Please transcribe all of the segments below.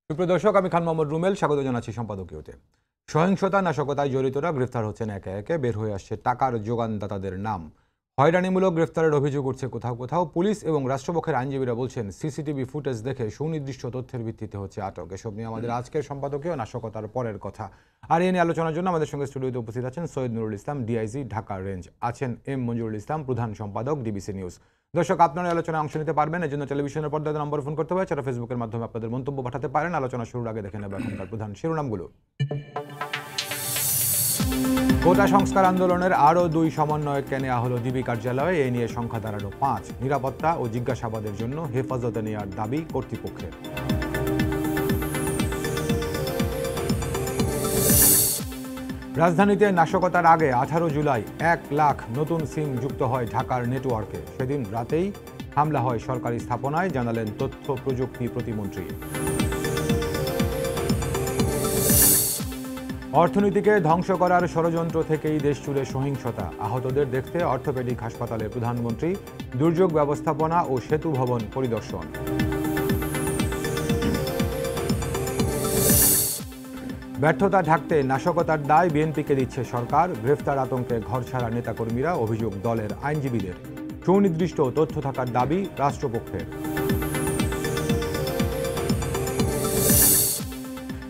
সুপ্রিয় দর্শক, আমি খান মোহাম্মদ রুমেল স্বাগত জানাচ্ছি সম্পাদকীয়তে। সহিংসতা নাশকতায় জড়িতরা গ্রেফতার হচ্ছেন একে একে। বের হয়ে আসছে টাকার যোগানদাতাদের নাম। হয়রানিমূলক গ্রেফতারের অভিযোগ উঠছে কোথাও কোথাও। পুলিশ এবং রাষ্ট্রপক্ষের আইনজীবীরা বলছেন সিসিটিভি ফুটেজ দেখে সুনির্দিষ্ট তথ্যের ভিত্তিতে হচ্ছে আটক। এসব নিয়ে আমাদের আজকের সম্পাদকীয় নাশকতার পরের কথা। আর এ নিয়ে আলোচনার জন্য আমাদের সঙ্গে স্টুডিওতে উপস্থিত আছেন সৈয়দ নুরুল ইসলাম, ডিআইজি ঢাকা রেঞ্জ, আছেন এম মঞ্জুরুল ইসলাম, প্রধান সম্পাদক ডিবিসি নিউজ। দর্শক, আপনারা আলোচনায় অংশ নিতে পারবেন। এর জন্য টেলিভিশনের পর্দায় নম্বর ফোন করতে হবে, এছাড়া ফেসবুকের মাধ্যমে আপনাদের মন্তব্য পাঠাতে পারেন। আলোচনা শুরুর আগে দেখে নেব এখনকার প্রধান শিরোনামগুলো। কোটা সংস্কার আন্দোলনের আরও 2 সমন্বয়ককে নেওয়া হলো ডিবি কার্যালয়ে। এই নিয়ে সংখ্যা দাঁড়ালো 5। নিরাপত্তা ও জিজ্ঞাসাবাদের জন্য হেফাজতে নেওয়ার দাবি কর্তৃপক্ষের। রাজধানীতে নাশকতার আগে 18 জুলাই 1 লাখ নতুন সিম যুক্ত হয় ঢাকার নেটওয়ার্কে। সেদিন রাতেই হামলা হয় সরকারি স্থাপনায়, জানালেন তথ্য প্রযুক্তি প্রতিমন্ত্রী। অর্থনীতিকে ধ্বংস করার ষড়যন্ত্র থেকেই দেশজুড়ে সহিংসতা। আহতদের দেখতে অর্থোপেডিক হাসপাতালে প্রধানমন্ত্রী। দুর্যোগ ব্যবস্থাপনা ও সেতু ভবন পরিদর্শন। ব্যর্থতা ঢাকতে নাশকতার দায় বিএনপিকে দিচ্ছে সরকার। গ্রেফতার আতঙ্কে ঘরছাড়া নেতাকর্মীরা, অভিযোগ দলের আইনজীবীদের। সুনির্দিষ্ট তথ্য থাকার দাবি রাষ্ট্রপক্ষের।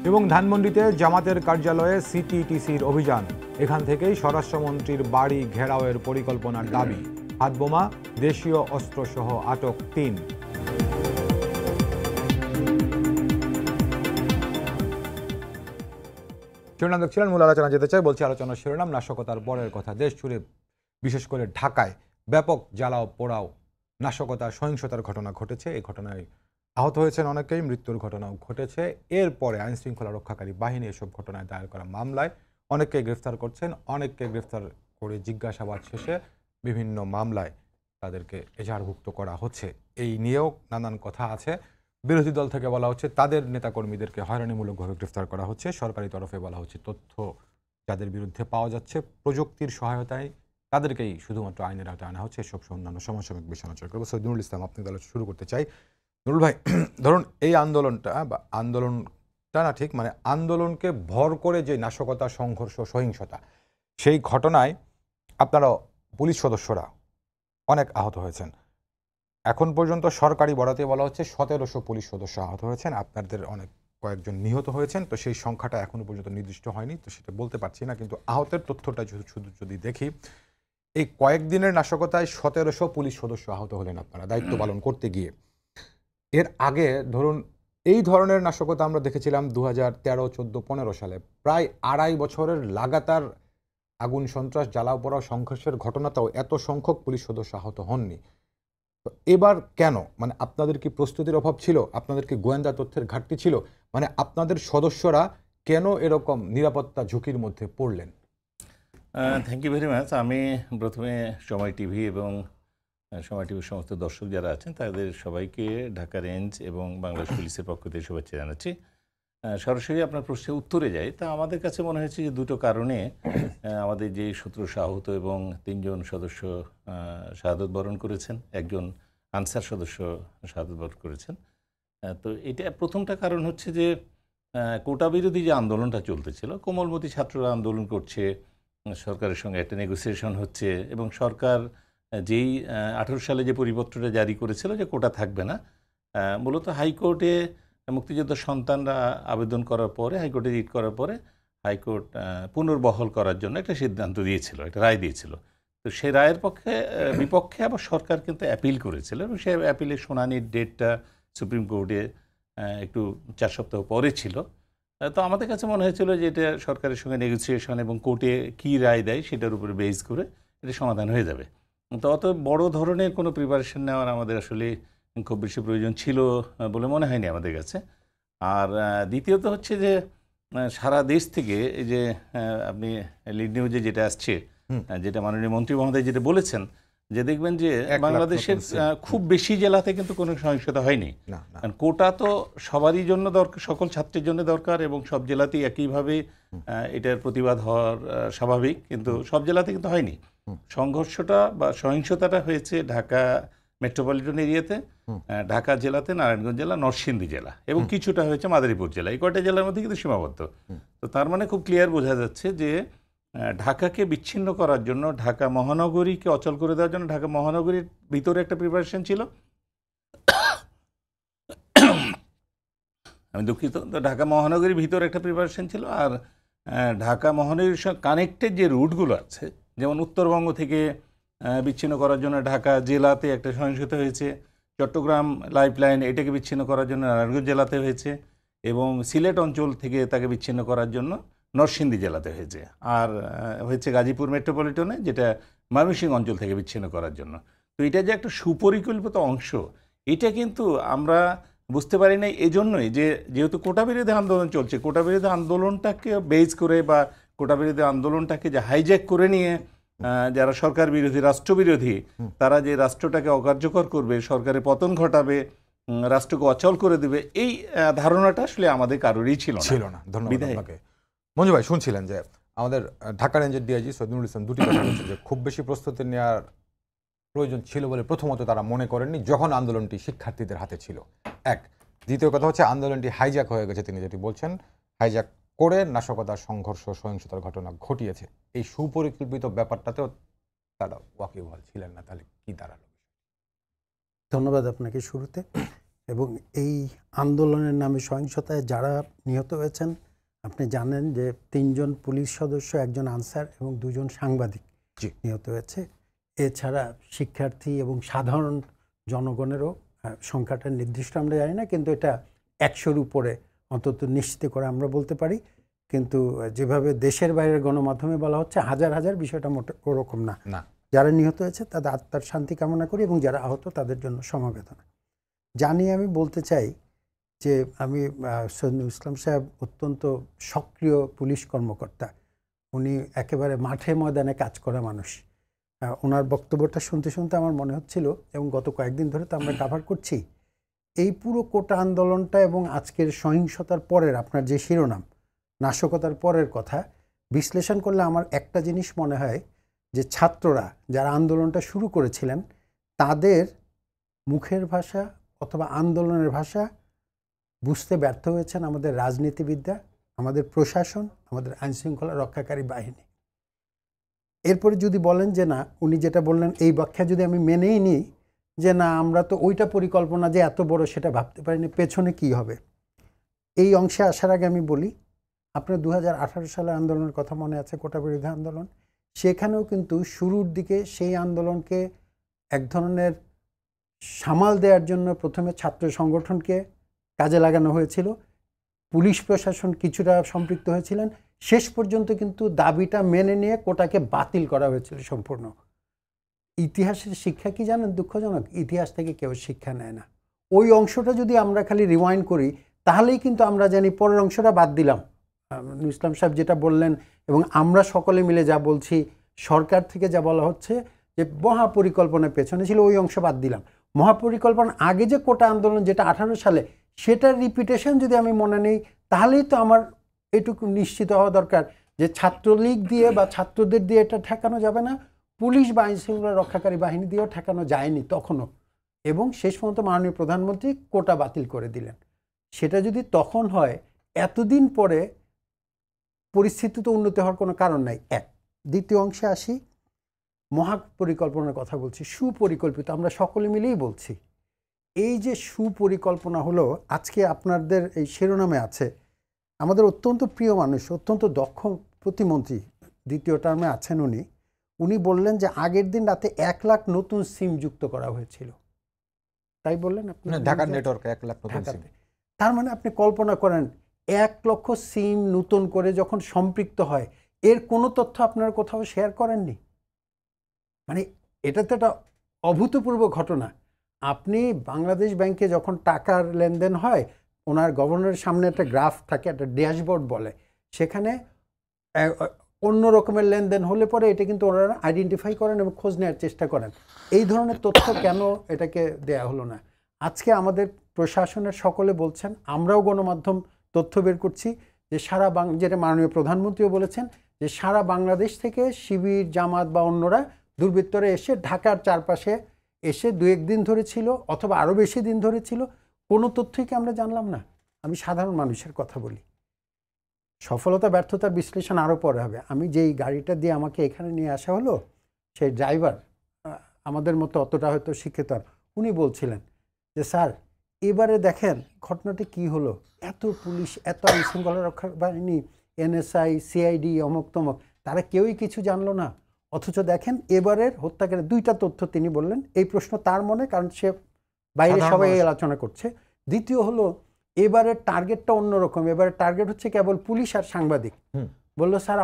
এবং ধানমন্ডিতে জামাতের কার্যালয়ে সিটিটিসির অভিযান। এখান থেকেই স্বরাষ্ট্রমন্ত্রীর বাড়ি ঘেরাওয়ের পরিকল্পনার দাবি। হাতবোমা, দেশীয় অস্ত্রসহ আটক 3। শিরোনাম দেখছিলেন, মূল আলোচনা যেতে চাই। বলছি আলোচনার শিরোনাম নাশকতার পরের কথা। দেশ জুড়ে, বিশেষ করে ঢাকায় ব্যাপক জ্বালাও পোড়াও নাশকতা সহিংসতার ঘটনা ঘটেছে। এই ঘটনায় আহত হয়েছেন অনেকেই, মৃত্যুর ঘটনাও ঘটেছে। এরপরে আইনশৃঙ্খলা রক্ষাকারী বাহিনী এসব ঘটনায় দায়ের করা মামলায় অনেককে গ্রেফতার করছেন। অনেককে গ্রেফতার করে জিজ্ঞাসাবাদ শেষে বিভিন্ন মামলায় তাদেরকে এজাহারভুক্ত করা হচ্ছে। এই নিয়েও নানান কথা আছে। বিরোধী দল থেকে বলা হচ্ছে তাদের নেতাকর্মীদেরকে হয়রানিমূলকভাবে গ্রেফতার করা হচ্ছে। সরকারি তরফে বলা হচ্ছে তথ্য যাদের বিরুদ্ধে পাওয়া যাচ্ছে প্রযুক্তির সহায়তায় তাদেরকেই শুধুমাত্র আইনের আওতায় আনা হচ্ছে। এসব অন্যান্য সমসাময়িক বিষয় আলোচনা করবো। সৈয়দ নুরুল ইসলাম, আপনি তাহলে শুরু করতে চাই। নুরুল ভাই, ধরুন এই আন্দোলনটা বা আন্দোলনটা না ঠিক, মানে আন্দোলনকে ভর করে যে নাশকতা, সংঘর্ষ, সহিংসতা, সেই ঘটনায় আপনারা পুলিশ সদস্যরা অনেক আহত হয়েছেন। এখন পর্যন্ত সরকারি বরাতে বলা হচ্ছে 1700 পুলিশ সদস্য আহত হয়েছেন, আপনাদের অনেক কয়েকজন নিহত হয়েছেন। তো সেই সংখ্যাটা এখনো পর্যন্ত নির্দিষ্ট হয়নি, তো সেটা বলতে পারছি না। কিন্তু আহতের তথ্যটা শুধু যদি দেখি, এই কয়েকদিনের নাশকতায় 1700 পুলিশ সদস্য আহত হলেন আপনারা দায়িত্ব পালন করতে গিয়ে। এর আগে ধরুন এই ধরনের নাশকতা আমরা দেখেছিলাম 2013, 14, 15 সালে। প্রায় 2.5 বছরের লাগাতার আগুন, সন্ত্রাস, জ্বালাও পোড়াও, সংঘর্ষের ঘটনাতেও এত সংখ্যক পুলিশ সদস্য আহত হননি। তো এবার কেন? মানে আপনাদের কি প্রস্তুতির অভাব ছিল? আপনাদের কি গোয়েন্দা তথ্যের ঘাটতি ছিল? মানে আপনাদের সদস্যরা কেন এরকম নিরাপত্তা ঝুঁকির মধ্যে পড়লেন? Thank you very much. আমি প্রথমে সময় টিভি এবং সময় টিভির সমস্ত দর্শক যারা আছেন তাদের সবাইকে ঢাকা রেঞ্জ এবং বাংলাদেশ পুলিশের পক্ষ থেকে শুভেচ্ছা জানাচ্ছি। সরাসরি আপনার প্রশ্নের উত্তরে যাই। তা আমাদের কাছে মনে হয়েছে যে দুটো কারণে আমাদের যে 1700 আহত এবং 3 জন সদস্য শাহাদত বরণ করেছেন, একজন আনসার সদস্য শাহাদত বরণ করেছেন। তো এটা প্রথমটা কারণ হচ্ছে যে কোটা বিরোধী যে আন্দোলনটা চলতেছিল, কোমলমতি ছাত্ররা আন্দোলন করছে, সরকারের সঙ্গে একটা নেগোসিয়েশন হচ্ছে এবং সরকার যেই 18 সালে যে পরিপত্রটা জারি করেছিল যে কোটা থাকবে না, মূলত হাইকোর্টে মুক্তিযোদ্ধার সন্তানরা আবেদন করার পরে, হাইকোর্টে রিট করার পরে হাইকোর্ট পুনর্বহাল করার জন্য একটা সিদ্ধান্ত দিয়েছিল, একটা রায় দিয়েছিল। তো সেই রায়ের বিপক্ষে আবার সরকার কিন্তু অ্যাপিল করেছিল এবং সেই অ্যাপিলের শুনানির ডেটটা সুপ্রিম কোর্টে একটু 4 সপ্তাহ পরে ছিল। তো আমাদের কাছে মনে হয়েছিল যে এটা সরকারের সঙ্গে নেগোসিয়েশন এবং কোর্টে কী রায় দেয় সেটার উপরে বেস করে এটা সমাধান হয়ে যাবে। তো অত বড় ধরনের কোনো প্রিপারেশন নেওয়ার আমাদের আসলে খুব বেশি প্রয়োজন ছিল বলে মনে হয়নি আমাদের কাছে। আর দ্বিতীয়ত হচ্ছে যে সারা দেশ থেকে এই যে আপনি লিড নিউজে যেটা আসছে, যেটা মাননীয় মন্ত্রী মহোদয় যেটা বলেছেন, যে দেখবেন যে বাংলাদেশের খুব বেশি জেলাতে কিন্তু কোনো সহিংসতা হয়নি। কারণ কোটা তো সবারই জন্য দরকার, সকল ছাত্রের জন্য দরকার এবং সব জেলাতেই একইভাবে এটার প্রতিবাদ হওয়ার স্বাভাবিক, কিন্তু সব জেলাতে কিন্তু হয়নি। সংঘর্ষটা বা সহিংসতাটা হয়েছে ঢাকা মেট্রোপলিটন এরিয়াতে, ঢাকা জেলাতে, নারায়ণগঞ্জ জেলা, নরসিংদী জেলা এবং কিছুটা হয়েছে মাদারীপুর জেলা। এই কয়টা জেলার মধ্যে কিন্তু সীমাবদ্ধ। তো তার মানে খুব ক্লিয়ার বোঝা যাচ্ছে যে ঢাকাকে বিচ্ছিন্ন করার জন্য, ঢাকা মহানগরীকে অচল করে দেওয়ার জন্য ঢাকা মহানগরীর ভিতরে একটা প্রিপারেশন ছিল। আমি দুঃখিত, তো ঢাকা মহানগরীর ভিতরে একটা প্রিপারেশন ছিল। আর ঢাকা মহানগরীর সঙ্গে কানেক্টেড যে রুটগুলো আছে, যেমন উত্তরবঙ্গ থেকে বিচ্ছিন্ন করার জন্য ঢাকা জেলাতে একটা সহিংসতা হয়েছে, চট্টগ্রাম লাইফলাইন এটাকে বিচ্ছিন্ন করার জন্য নারায়ণগঞ্জ জেলাতে হয়েছে, এবং সিলেট অঞ্চল থেকে তাকে বিচ্ছিন্ন করার জন্য নরসিংদী জেলাতে হয়েছে, আর হয়েছে গাজীপুর মেট্রোপলিটনে, যেটা ময়মনসিংহ অঞ্চল থেকে বিচ্ছিন্ন করার জন্য। তো এটা যে একটা সুপরিকল্পিত অংশ, এটা কিন্তু আমরা বুঝতে পারি না। এজন্যই যেহেতু কোটা বিরোধী আন্দোলন চলছে, কোটা বিরোধী আন্দোলনটাকে বেজ করে বা কোটা বিরোধী আন্দোলনটাকে যে হাইজ্যাক করে নিয়ে যারা সরকার বিরোধী, রাষ্ট্রবিরোধী, তারা যে রাষ্ট্রটাকে অকার্যকর করবে, সরকারের পতন ঘটাবে, রাষ্ট্রকে অচল করে দেবে, এই ধারণাটা আসলে আমাদের কারোরই ছিল না। ধন্যবাদ আপনাকে। মঞ্জু ভাই, শুনছিলেন যে আমাদের ঢাকা রেঞ্জের ডিআইজি সৈয়দ নুরুল ইসলাম দুটি কথা বলছে যে খুব বেশি প্রস্তুতি নেওয়ার প্রয়োজন ছিল বলে প্রথমত তারা মনে করেননি যখন আন্দোলনটি শিক্ষার্থীদের হাতে ছিল। এক, দ্বিতীয় কথা হচ্ছে আন্দোলনটি হাইজ্যাক হয়ে গেছে, তিনি যেটি বলছেন, হাইজ্যাক করে নাশকতা, সংঘর্ষ, সহিংসতার ঘটনা ঘটিয়েছে। এই সুপরিকল্পিত ব্যাপারটাতেও তারা ওয়াকিবহাল ছিলেন না। তাহলে কি দাঁড়ালো? ধন্যবাদ আপনাকে শুরুতে। এবং এই আন্দোলনের নামে সহিংসতায় যারা নিহত হয়েছেন, আপনি জানেন যে 3 জন পুলিশ সদস্য, 1 জন আনসার এবং 2 জন সাংবাদিক নিহত হয়েছে। এছাড়া শিক্ষার্থী এবং সাধারণ জনগণেরও সংখ্যাটা নির্দিষ্ট আমরা জানি না, কিন্তু এটা 100-র উপরে অন্তত নিশ্চিত করে আমরা বলতে পারি। কিন্তু যেভাবে দেশের বাইরের গণমাধ্যমে বলা হচ্ছে হাজার হাজার, বিষয়টা মোটে ওরকম না। যারা নিহত হয়েছে তাদের আত্মার শান্তি কামনা করি, এবং যারা আহত তাদের জন্য সমবেদনা জানিয়ে আমি বলতে চাই যে আমি সৈয়দ নুরুল ইসলাম সাহেব অত্যন্ত সক্রিয় পুলিশ কর্মকর্তা। উনি একেবারে মাঠে ময়দানে কাজ করা মানুষ। ওনার বক্তব্যটা শুনতে শুনতে আমার মনে হচ্ছিল, এবং গত কয়েকদিন ধরে তো আমরা কাভার করছি, এই পুরো কোটা আন্দোলনটা এবং আজকের সহিংসতার পরের আপনার যে শিরোনাম, নাশকতার পরের কথা বিশ্লেষণ করলে আমার একটা জিনিস মনে হয় যে ছাত্ররা যারা আন্দোলনটা শুরু করেছিলেন, তাদের মুখের ভাষা অথবা আন্দোলনের ভাষা বুঝতে ব্যর্থ হয়েছেন আমাদের রাজনীতিবিদরা, আমাদের প্রশাসন, আমাদের আইনশৃঙ্খলা রক্ষাকারী বাহিনী। এরপরে যদি বলেন যে না, উনি যেটা বললেন এই ব্যাখ্যা যদি আমি মেনেই নিই যে না, আমরা তো ওইটা পরিকল্পনা যে এত বড় সেটা ভাবতে পারিনি, পেছনে কি হবে, এই অংশে আসার আগে আমি বলি, আপনার 2018 সালের আন্দোলনের কথা মনে আছে, কোটা বিরোধী আন্দোলন। সেখানেও কিন্তু শুরুর দিকে সেই আন্দোলনকে এক ধরনের সামাল দেওয়ার জন্য প্রথমে ছাত্র সংগঠনকে কাজে লাগানো হয়েছিল, পুলিশ প্রশাসন কিছুটা সম্পৃক্ত হয়েছিলেন, শেষ পর্যন্ত কিন্তু দাবিটা মেনে নিয়ে কোটাকে বাতিল করা হয়েছিল সম্পূর্ণ। ইতিহাসের শিক্ষা কি জানেন? দুঃখজনক, ইতিহাস থেকে কেউ শিক্ষা নেয় না। ওই অংশটা যদি আমরা খালি রিওয়াইন্ড করি, তাহলেই কিন্তু আমরা জানি পরের অংশটা বাদ দিলাম। নুরুল ইসলাম সাহেব যেটা বললেন এবং আমরা সকলে মিলে যা বলছি, সরকার থেকে যা বলা হচ্ছে যে মহাপরিকল্পনার পেছনে ছিল, ওই অংশ বাদ দিলাম। মহাপরিকল্পনা আগে যে কোটা আন্দোলন যেটা 18 সালে, সেটার রিপিটেশন যদি আমি মনে নেই, তাহলেই তো আমার এটুকু নিশ্চিত হওয়া দরকার যে ছাত্রলীগ দিয়ে বা ছাত্রদের দিয়ে এটা ঠেকানো যাবে না, পুলিশ বা আইনশৃঙ্খলা রক্ষাকারী বাহিনী দিয়েও ঠেকানো যায়নি তখনও। এবং শেষ পর্যন্ত মাননীয় প্রধানমন্ত্রী কোটা বাতিল করে দিলেন। সেটা যদি তখন হয়, এতদিন পরে পরিস্থিতি তো উন্নতি হওয়ার কোনো কারণ নাই। এক, দ্বিতীয় অংশে আসি, মহাপরিকল্পনার কথা বলছি, সুপরিকল্পিত, আমরা সকলে মিলেই বলছি। এই যে সুপরিকল্পনা হলো, আজকে আপনাদের এই শিরোনামে আছে, আমাদের অত্যন্ত প্রিয় মানুষ, অত্যন্ত দক্ষ প্রতিমন্ত্রী, দ্বিতীয় টার্মে আছেন উনি বললেন যে আগের দিন রাতে 1 লাখ নতুন সিম যুক্ত করা হয়েছিল। তাই বললেন আপনি? ঢাকার নেটওয়ার্কে 1 লাখ নতুন সিম। তার মানে আপনি কল্পনা করেন 1 লক্ষ সিম নতুন করে যখন সম্পৃক্ত হয়, এর কোনো তথ্য আপনারা কোথাও শেয়ার করেননি। মানে এটা তো একটা অভূতপূর্ব ঘটনা। আপনি বাংলাদেশ ব্যাংকে যখন টাকার লেনদেন হয়, ওনার গভর্নরের সামনে একটা গ্রাফ থাকে, একটা ড্যাশবোর্ড বলে, সেখানে অন্য রকমের লেনদেন হলে পরে এটা কিন্তু ওনারা আইডেন্টিফাই করেন এবং খোঁজ নেওয়ার চেষ্টা করেন। এই ধরনের তথ্য কেন এটাকে দেয়া হলো না? আজকে আমাদের প্রশাসনের সকলে বলছেন, আমরাও গণমাধ্যম তথ্য বের করছি যে যেটা মাননীয় প্রধানমন্ত্রীও বলেছেন যে সারা বাংলাদেশ থেকে শিবির, জামাত বা অন্যরা দুর্বৃত্তরা এসে ঢাকার চারপাশে এসে দু একদিন ধরে ছিল অথবা আরও বেশি দিন ধরে ছিল, কোনো তথ্যই কি আমরা জানলাম না? আমি সাধারণ মানুষের কথা বলি। সফলতা ব্যর্থতার বিশ্লেষণ আরও পরে হবে। আমি যেই গাড়িটা দিয়ে আমাকে এখানে নিয়ে আসা হলো, সেই ড্রাইভার আমাদের মতো অতটা হয়তো শিক্ষিত আর, উনি বলছিলেন যে স্যার এবারে দেখেন ঘটনাটা কি হলো, এত পুলিশ, এত আইনশৃঙ্খলা রক্ষা বাহিনী, এনএসআই, সিআইডি, অমুক তমক, তারা কেউই কিছু জানলো না। অথচ দেখেন এবারের হত্যাকারী, দুইটা তথ্য তিনি বললেন, এই প্রশ্ন তার মনে, কারণ সে বাইরে সবাই এই আলোচনা করছে। দ্বিতীয় হলো এবারের টার্গেটটা অন্যরকম, এবারের টার্গেট হচ্ছে কেবল পুলিশ আর সাংবাদিক। বললো স্যার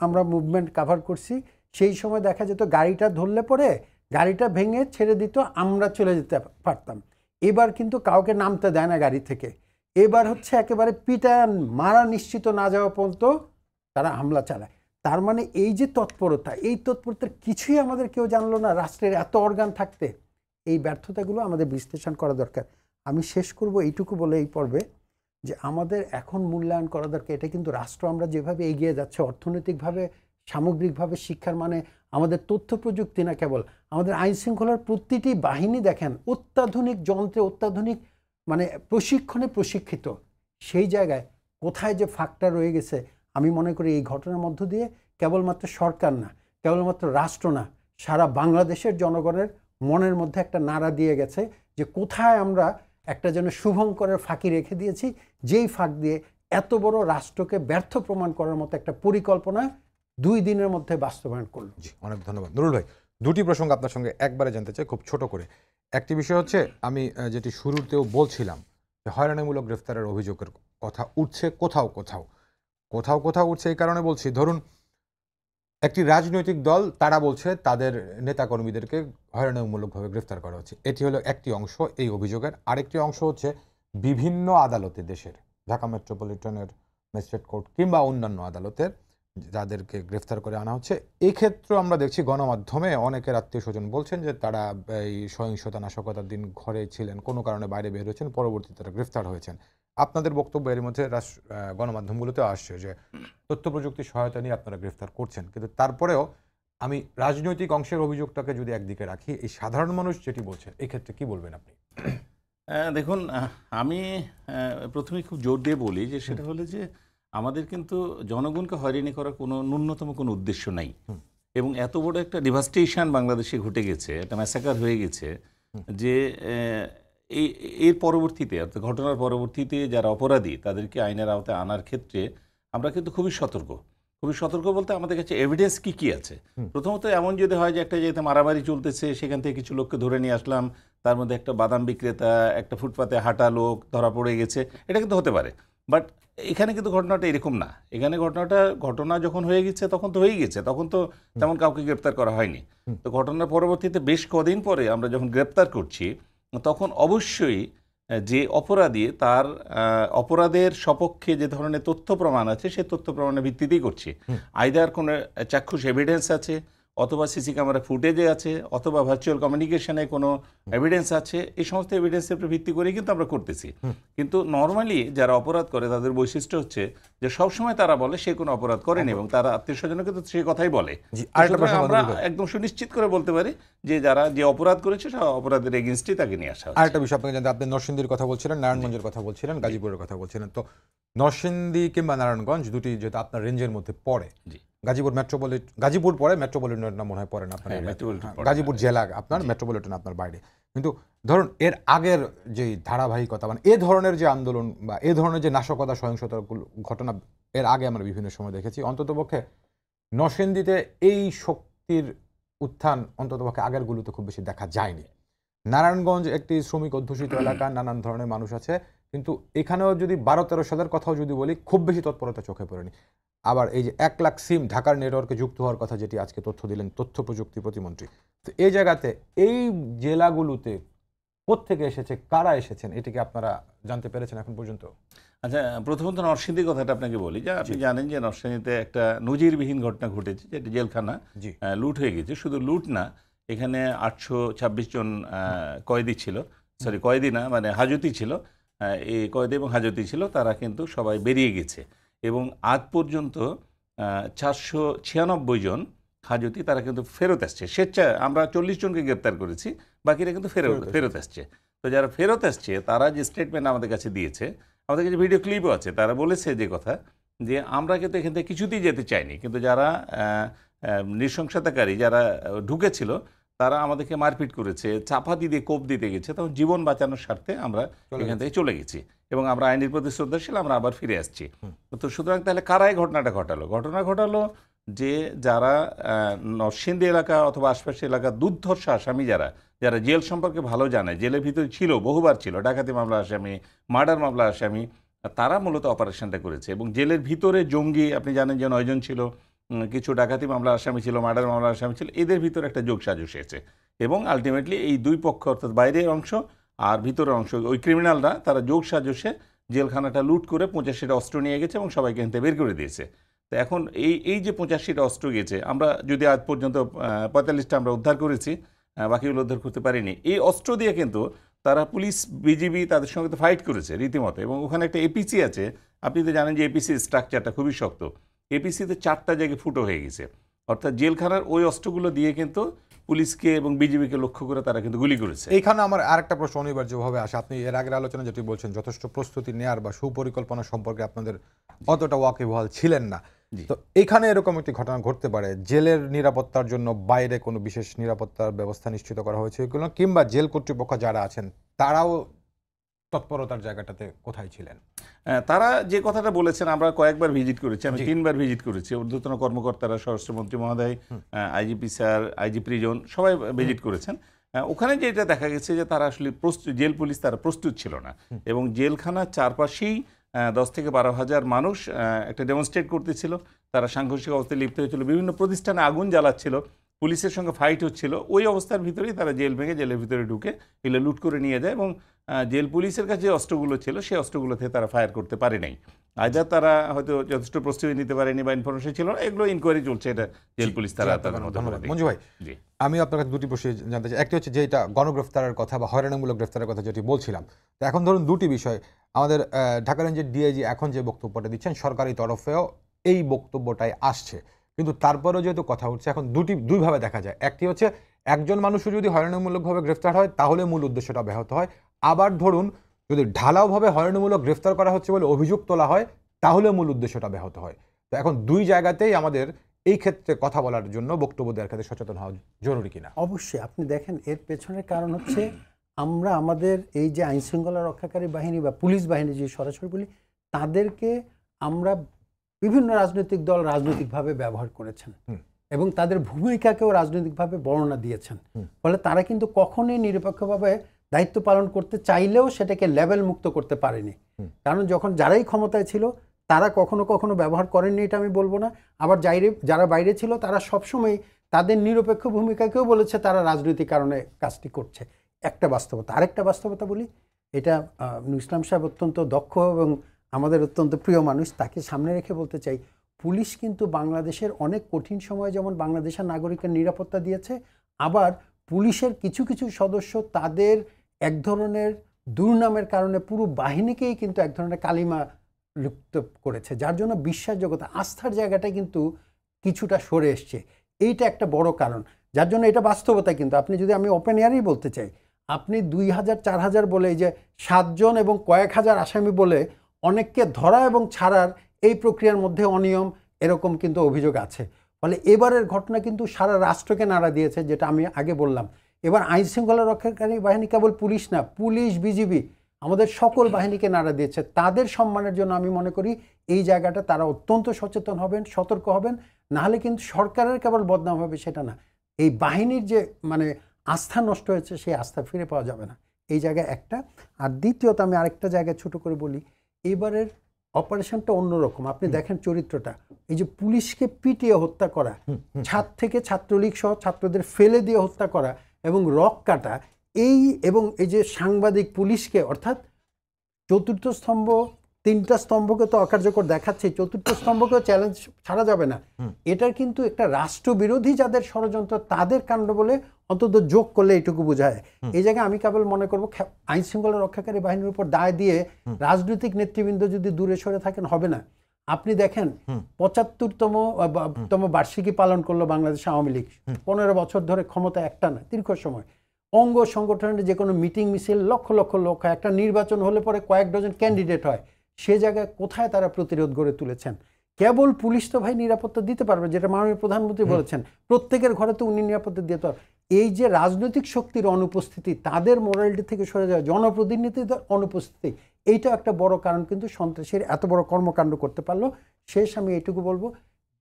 আমরা মুভমেন্ট কাভার করছি, সেই সময় দেখা যেত গাড়িটা ধরলে পরে গাড়িটা ভেঙে ছেড়ে দিত, আমরা চলে যেতে পারতাম। এবার কিন্তু কাউকে নামতে দেয় না গাড়ি থেকে, এবার হচ্ছে একেবারে পিটান মারা নিশ্চিত না যাওয়া পর্যন্ত তারা হামলা চালায়। তার মানে এই যে তৎপরতা, এই তৎপরতার কিছুই আমাদের কেউ জানলো না, রাষ্ট্রের এত অর্গান থাকতে। এই ব্যর্থতাগুলো আমাদের বিশ্লেষণ করা দরকার। আমি শেষ করব এইটুকু বলে এই পর্বে, যে আমাদের এখন মূল্যায়ন করা দরকার। এটা কিন্তু রাষ্ট্র আমরা যেভাবে এগিয়ে যাচ্ছে অর্থনৈতিকভাবে, সামগ্রিকভাবে, শিক্ষার মানে, আমাদের তথ্য প্রযুক্তি না কেবল, আমাদের আইন শৃঙ্খলার প্রতিটি বাহিনী দেখেন অত্যাধুনিক যন্ত্রে, অত্যাধুনিক মানে প্রশিক্ষণে প্রশিক্ষিত। সেই জায়গায় কোথায় যে ফাঁকটা রয়ে গেছে, আমি মনে করি এই ঘটনার মধ্য দিয়ে কেবলমাত্র সরকার না, কেবলমাত্র রাষ্ট্র না, সারা বাংলাদেশের জনগণের মনের মধ্যে একটা নাড়া দিয়ে গেছে যে কোথায় আমরা একটা যেন শুভঙ্করের ফাঁকি রেখে দিয়েছি, যেই ফাঁক দিয়ে এত বড় রাষ্ট্রকে ব্যর্থ প্রমাণ করার মতো একটা পরিকল্পনা 2 দিনের মধ্যে বাস্তবায়ন করলো। জি, অনেক ধন্যবাদ নুরুল ভাই। দুটি প্রসঙ্গ আপনার সঙ্গে একবারে জানতে চাই খুব ছোট করে। একটি বিষয় হচ্ছে, আমি যেটি শুরুতেও বলছিলাম যে হয়রানিমূলক গ্রেফতারের অভিযোগের কথা উঠছে কোথাও কোথাও কোথাও কোথাও উঠছে। এই কারণে বলছি, ধরুন একটি রাজনৈতিক দল, তারা বলছে তাদের নেতাকর্মীদেরকে হয়রানিমূলকভাবে গ্রেফতার করা হচ্ছে, এটি হলো একটি অংশ এই অভিযোগের। আরেকটি অংশ হচ্ছে বিভিন্ন আদালতে, দেশের ঢাকা মেট্রোপলিটনের ম্যাজিস্ট্রেট কোর্ট কিংবা অন্যান্য আদালতের যাদেরকে গ্রেফতার করে আনা হচ্ছে, এই ক্ষেত্রে আমরা দেখছি গণমাধ্যমে অনেকের আত্মীয় স্বজন বলছেন যে তারা এই সহিংসতা নাশকতার দিন ঘরে ছিলেন, কোনো কারণে বাইরে বের হয়েছেন, পরবর্তীতে তারা গ্রেফতার হয়েছেন। আপনাদের বক্তব্য এর মধ্যে গণমাধ্যমগুলোতেও আসছে যে তথ্য প্রযুক্তির সহায়তা নিয়ে আপনারা গ্রেফতার করছেন, কিন্তু তারপরেও আমি রাজনৈতিক অংশের অভিযোগটাকে যদি একদিকে রাখি, এই সাধারণ মানুষ যেটি বলছেন, এই ক্ষেত্রে কি বলবেন আপনি? দেখুন, আমি প্রথমে খুব জোর দিয়ে বলি যে সেটা হলো যে আমাদের কিন্তু জনগণকে হয়রানি করার কোনো ন্যূনতম কোনো উদ্দেশ্য নাই। এবং এত বড় একটা ডিভাস্টেশন বাংলাদেশে ঘটে গেছে, একটা ম্যাসাকার হয়ে গেছে, যে এর পরবর্তীতে, অর্থাৎ ঘটনার পরবর্তীতে যারা অপরাধী তাদেরকে আইনের আওতায় আনার ক্ষেত্রে আমরা কিন্তু খুবই সতর্ক। খুবই সতর্ক বলতে আমাদের কাছে এভিডেন্স কি আছে। প্রথমত এমন যদি হয় যে একটা যেতে মারামারি চলতেছে, সেখান থেকে কিছু লোককে ধরে নিয়ে আসলাম, তার মধ্যে একটা বাদাম বিক্রেতা, একটা ফুটপাতে হাঁটা লোক ধরা পড়ে গেছে, এটা কিন্তু হতে পারে। বাট এখানে কিন্তু ঘটনাটা এরকম না। এখানে ঘটনা যখন হয়ে গেছে তখন তো হয়েই গেছে, তখন তো তেমন কাউকে গ্রেপ্তার করা হয়নি। তো ঘটনার পরবর্তীতে বেশ কদিন পরে আমরা যখন গ্রেপ্তার করছি, তখন অবশ্যই যে অপরাধী, তার অপরাধের সপক্ষে যে ধরনের তথ্য প্রমাণ আছে, সেই তথ্য প্রমাণের ভিত্তিতেই করছি। আইদার কোনো চাক্ষুষ এভিডেন্স আছে, অথবা সিসি ক্যামেরা ফুটেজে আছে, অথবা ভার্চুয়াল কমিউনিকেশনে কোনো এভিডেন্স আছে। এই সমস্ত এভিডেন্সের উপর ভিত্তি করেই কিন্তু আমরা করতেছি। কিন্তু নর্মালি যারা অপরাধ করে তাদের বৈশিষ্ট্য হচ্ছে যে সবসময় তারা বলে সে কোনো অপরাধ করেনি, এবং তারা আত্মীয় স্বজনও কিন্তু সেই কথাই বলে। আমরা একদম সুনিশ্চিত করে বলতে পারি যে যারা যে অপরাধ করেছে সে অপরাধের এগেইনস্টই তাকে নিয়ে আসা। আরেকটা বিষয় আপনাকে জানতে, আপনি নরসিংদীর কথা বলছিলেন, নারায়ণগঞ্জের কথা বলছিলেন, গাজীপুরের কথা বলছিলেন। তো নরসিংদী কিংবা নারায়ণগঞ্জ দুটি যেহেতু আপনার রেঞ্জের মধ্যে পড়ে, গাজীপুর পরে, মেট্রোপলিটন মনে হয় পড়ে না আপনার, গাজীপুর জেলা আপনার, মেট্রোপলিটন আপনার বাইরে। কিন্তু ধরুন এর আগের যে ধারাবাহিকতা, মানে এ ধরনের যে আন্দোলন বা এ ধরনের যে নাশকতা সহিংসতার ঘটনা এর আগে আমরা বিভিন্ন সময় দেখেছি, অন্ততপক্ষে নরসিংদীতে এই শক্তির উত্থান অন্ততপক্ষে আগেরগুলোতে খুব বেশি দেখা যায়নি। নারায়ণগঞ্জ একটি শ্রমিক অধ্যুষিত এলাকা, নানান ধরনের মানুষ আছে, কিন্তু এখানেও যদি 12-13 সালের কথাও যদি বলি, খুব বেশি তৎপরতা চোখে পড়েনি। আবার এই যে 1 লাখ সিম ঢাকার নেটওয়ার্কে যুক্ত হওয়ার কথা, যেটি আজকে তথ্য দিলেন তথ্য প্রযুক্তি প্রতিমন্ত্রী, তো এই জায়গাতে এই জেলাগুলোতে কোত্থেকে এসেছে, কারা এসেছেন, এটিকে আপনারা জানতে পেরেছেন এখন পর্যন্ত? আচ্ছা, প্রথমত নরসিংদীর কথাটা আপনাকে বলি, যে আপনি জানেন যে নরসিংদীতে একটা নজিরবিহীন ঘটনা ঘটেছে, যেটা জেলখানা লুট হয়ে গেছে। শুধু লুট না, এখানে 826 জন কয়েদি ছিল, কয়েদি না মানে হাজতি ছিল, এই কয়েদি এবং হাজতি ছিল, তারা কিন্তু সবাই বেরিয়ে গেছে। এবং আজ পর্যন্ত 496 জন হাজতি তারা কিন্তু ফেরত আসছে স্বেচ্ছায়। আমরা 40 জনকে গ্রেপ্তার করেছি, বাকিরা কিন্তু ফেরত আসছে। তো যারা ফেরত আসছে তারা যে স্টেটমেন্ট আমাদের কাছে দিয়েছে, আমাদের কাছে ভিডিও ক্লিপও আছে, তারা বলেছে যে কথা যে আমরা কিন্তু এখান থেকে কিছুতেই যেতে চাইনি, কিন্তু যারা নৃশংসতাকারী যারা ঢুকেছিল তারা আমাদেরকে মারপিট করেছে, চাপা দিয়ে কোপ দিতে গেছে, তখন জীবন বাঁচানোর স্বার্থে আমরা এখান থেকে চলে গেছি এবং আমরা আইনের প্রতি শ্রদ্ধাশীল, আমরা আবার ফিরে আসছি। তো সুতরাং তাহলে কারাই ঘটনাটা ঘটালো যে যারা নরসিংদী এলাকা অথবা আশপাশের এলাকার দুর্ধর্ষ আসামি যারা জেল সম্পর্কে ভালো জানে, জেলের ভিতরে ছিল, বহুবার ছিল, ডাকাতি মামলা আসামি, মার্ডার মামলা আসামি, তারা মূলত অপারেশনটা করেছে। এবং জেলের ভিতরে জঙ্গি, আপনি জানেন যে 9 জন ছিল, কিছু ডাকাতি মামলা আসামি ছিল, মার্ডার মামলা আসামি ছিল, এদের ভিতরে একটা যোগসাজশ হয়েছে এবং আলটিমেটলি এই দুই পক্ষ অর্থাৎ বাইরের অংশ আর ভিতরের অংশ, ওই ক্রিমিনালরা তারা যোগসাজশে জেলখানাটা লুট করে 85টা অস্ত্র নিয়ে গেছে এবং সবাইকে এখান থেকে বের করে দিয়েছে। তো এখন এই যে 85টা অস্ত্র গেছে, আমরা যদি আজ পর্যন্ত 45টা আমরা উদ্ধার করেছি, বাকিগুলো উদ্ধার করতে পারিনি। এই অস্ত্র দিয়ে কিন্তু তারা পুলিশ, বিজিবি তাদের সঙ্গে তো ফাইট করেছে রীতিমতো। এবং ওখানে একটা এপিসি আছে, আপনি তো জানেন যে এপিসির স্ট্রাকচারটা খুবই শক্ত। এপিসিতে 4টা জায়গায় ফুটো হয়ে গেছে, অর্থাৎ জেলখানার ওই অস্ত্রগুলো দিয়ে কিন্তু পুলিশকে এবং বিজিবিকে লক্ষ্য করে তারা কিন্তু গুলি করেছে। এইখানে আমার আরেকটা প্রশ্ন অনিবার্যভাবে আসে, আপনি এর আগের আলোচনা যেটি বলছেন যথেষ্ট প্রস্তুতি নেয়ার বা সুপরিকল্পনা সম্পর্কে আপনাদের অতটা ওয়াকিবহাল ছিলেন না, তো এখানে এরকম একটি ঘটনা ঘটতে পারে, জেলের নিরাপত্তার জন্য বাইরে কোনো বিশেষ নিরাপত্তার ব্যবস্থা নিশ্চিত করা হয়েছে কিংবা জেল কর্তৃপক্ষ যারা আছেন তারাও তৎপরতার জায়গাটাতে কোথায় ছিলেন? তারা যে কথাটা বলেছেন, আমরা কয়েকবার ভিজিট করেছি, আমি 3বার ভিজিট করেছি। ঊর্ধ্বতন কর্মকর্তারা, স্বরাষ্ট্রমন্ত্রী মহোদয়, আইজিপি স্যার, আইজিপি রিজন সবাই ভিজিট করেছেন। ওখানে যেটা দেখা গেছে যে তারা আসলে জেল পুলিশ তারা প্রস্তুত ছিল না এবং জেলখানার চারপাশেই 10 থেকে 12 হাজার মানুষ একটা ডেমনস্ট্রেট করতেছিল, তারা সাংঘর্ষিক অবস্থায় লিপ্ত হয়েছিল, বিভিন্ন প্রতিষ্ঠানে আগুন জ্বালাচ্ছিল, পুলিশের সঙ্গে ফাইট হচ্ছিল। ওই অবস্থার ভিতরেই তারা জেল ভেঙে জেলের ভিতরে ঢুকে এগুলো লুট করে নিয়ে যায় এবং জেল পুলিশের কাছে যে অস্ত্রগুলো ছিল সেই অস্ত্রগুলো থেকে তারা ফায়ার করতে পারে নাই। আইদার তারা হয়তো যথেষ্ট প্রস্তুতি নিতে পারেনি বা ইনফরমেশন ছিল না, এগুলো ইনকোয়ারি চলছে, এটা জেল পুলিশ তারা তাদের মতো। মঞ্জু ভাই, আমি আপনার কাছে দুটি প্রশ্ন জানতে চাই। একটি হচ্ছে যে এটা গণগ্রেফতারের কথা বা হয়রানিমূলক গ্রেফতারের কথা যেটি বলছিলাম, তো এখন ধরুন দুটি বিষয়, আমাদের ঢাকা রেঞ্জের ডিআইজি এখন যে বক্তব্যটা দিচ্ছেন সরকারি তরফেও এই বক্তব্যটাই আসছে, কিন্তু তারপরেও যেহেতু কথা উঠছে এখন দুইভাবে দেখা যায়। একটি হচ্ছে একজন মানুষও যদি হয়রানিমূলকভাবে গ্রেফতার হয় তাহলে মূল উদ্দেশ্যটা ব্যাহত হয়, আবার ধরুন যদি ঢালাওভাবে হয়রানিমূলক গ্রেফতার করা হচ্ছে বলে অভিযোগ তোলা হয় তাহলে মূল উদ্দেশ্যটা ব্যাহত হয়। তো এখন দুই জায়গাতেই আমাদের এই ক্ষেত্রে কথা বলার জন্য, বক্তব্য দেওয়ার ক্ষেত্রে সচেতন হওয়া জরুরি কিনা? অবশ্যই। আপনি দেখেন এর পেছনের কারণ হচ্ছে আমরা আমাদের এই যে আইনশৃঙ্খলা রক্ষাকারী বাহিনী বা পুলিশ বাহিনী যে সরাসরি বলি, তাদেরকে আমরা বিভিন্ন রাজনৈতিক দল রাজনৈতিকভাবে ব্যবহার করেছেন এবং তাদের ভূমিকাকেও রাজনৈতিকভাবে বর্ণনা দিয়েছেন। ফলে তারা কিন্তু কখনোই নিরপেক্ষভাবে দায়িত্ব পালন করতে চাইলেও সেটাকে লেভেল মুক্ত করতে পারেনি। কারণ যখন যারাই ক্ষমতায় ছিল তারা কখনো কখনো ব্যবহার করেননি, এটা আমি বলবো না। আবার যারা বাইরে ছিল তারা সবসময় তাদের নিরপেক্ষ ভূমিকাকেও বলেছে তারা রাজনৈতিক কারণে কাজটি করছে। একটা বাস্তবতা। আরেকটা বাস্তবতা বলি, এটা ইসলাম সাহেব অত্যন্ত দক্ষ এবং আমাদের অত্যন্ত প্রিয় মানুষ, তাকে সামনে রেখে বলতে চাই, পুলিশ কিন্তু বাংলাদেশের অনেক কঠিন সময়ে যেমন বাংলাদেশের নাগরিকের নিরাপত্তা দিয়েছে, আবার পুলিশের কিছু কিছু সদস্য তাদের এক ধরনের দুর্নামের কারণে পুরো বাহিনীকেই কিন্তু এক ধরনের কালিমা লুপ্ত করেছে, যার জন্য বিশ্বাসযোগ্যতা, আস্থার জায়গাটা কিন্তু কিছুটা সরে এসছে। এইটা একটা বড় কারণ, যার জন্য এটা বাস্তবতা। কিন্তু আপনি যদি, আমি ওপেন এয়ারই বলতে চাই, আপনি 2000 4000 বলে এই যে 7 জন এবং কয়েক হাজার আসামি বলে অনেককে ধরা এবং ছাড়ার এই প্রক্রিয়ার মধ্যে অনিয়ম এরকম কিন্তু অভিযোগ আছে। ফলে এবারের ঘটনা কিন্তু সারা রাষ্ট্রকে নাড়া দিয়েছে, যেটা আমি আগে বললাম। এবার আইন শৃঙ্খলা রক্ষাকারী বাহিনী কেবল পুলিশ না, পুলিশ, বিজিবি, আমাদের সকল বাহিনীকে নাড়া দিয়েছে। তাদের সম্মানের জন্য আমি মনে করি এই জায়গাটা তারা অত্যন্ত সচেতন হবেন, সতর্ক হবেন, নাহলে কিন্তু সরকারের কেবল বদনাম হবে সেটা না, এই বাহিনীর যে মানে আস্থা নষ্ট হয়েছে সেই আস্থা ফিরে পাওয়া যাবে না। এই জায়গায় একটা। আর দ্বিতীয়ত আমি আরেকটা জায়গায় ছোট করে বলি, এবারের অপারেশনটা অন্যরকম। আপনি দেখেন চরিত্রটা, এই যে পুলিশকে পিটিয়ে হত্যা করা, ছাদ থেকে ছাত্রলীগ সহ ছাত্রদের ফেলে দিয়ে হত্যা করা এবং রক কাটা, এবং এই যে সাংবাদিক পুলিশকে, অর্থাৎ চতুর্থ স্তম্ভ, 3টা স্তম্ভকে তো অকার্যকর দেখাচ্ছে, চতুর্থ স্তম্ভকেও চ্যালেঞ্জ ছাড়া যাবে না। এটার কিন্তু একটা রাষ্ট্রবিরোধী যাদের ষড়যন্ত্র তাদের কাণ্ড বলে অন্তত যোগ করলে এইটুকু বোঝায়। এই জায়গায় আমি কেবল মনে করবো আইন শৃঙ্খলা রক্ষাকারী বাহিনীর উপর দায় দিয়ে রাজনৈতিক নেতৃবৃন্দ যদি দূরে সরে থাকেন হবে না। আপনি দেখেন 75তম বার্ষিকী পালন করলো বাংলাদেশ আওয়ামী লীগ, 15 বছর ধরে ক্ষমতা একটা না, দীর্ঘ সময় অঙ্গ সংগঠনের যে কোনো মিটিং মিছিল লক্ষ লক্ষ লোক হয়, একটা নির্বাচন হলে পরে কয়েক ডজন ক্যান্ডিডেট হয়, সে জায়গায় কোথায় তারা প্রতিরোধ গড়ে তুলেছেন? কেবল পুলিশ তো ভাই নিরাপত্তা দিতে পারবে, যেটা মাননীয় প্রধানমন্ত্রী বলেছেন, প্রত্যেকের ঘরে তো উনি নিরাপত্তা দিতে পারবে। এই যে রাজনৈতিক শক্তির অনুপস্থিতি, তাদের মোরালিটি থেকে সরে যাওয়া, জনপ্রতিনিধিদের অনুপস্থিতি, এইটা একটা বড় কারণ কিন্তু সন্ত্রাসীর এত বড় কর্মকাণ্ড করতে পারলো। শেষ আমি এটুকু বলবো,